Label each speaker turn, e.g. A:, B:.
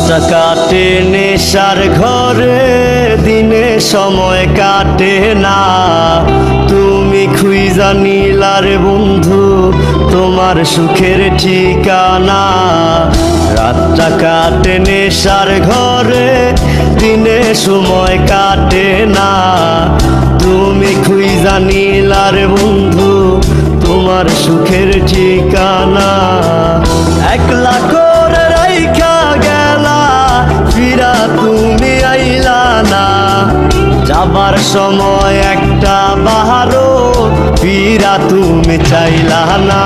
A: রাতটা কাটে নেশার ঘরে, দিনে সময় কাটে না। তুমি খুঁজা নিলার বন্ধু তোমার সুখের ঠিকানা। রাতটা কাটে নেশার ঘরে, দিনে সময় কাটে না। তুমি খুঁজা নিলার বন্ধু তোমার সুখের ঠিকানা। একলা করে রাইখা গেলা, ফিরা তুমি আইলা না। যাবার সময় একটা বাহারও, ফিরা তুমি চাইলা না।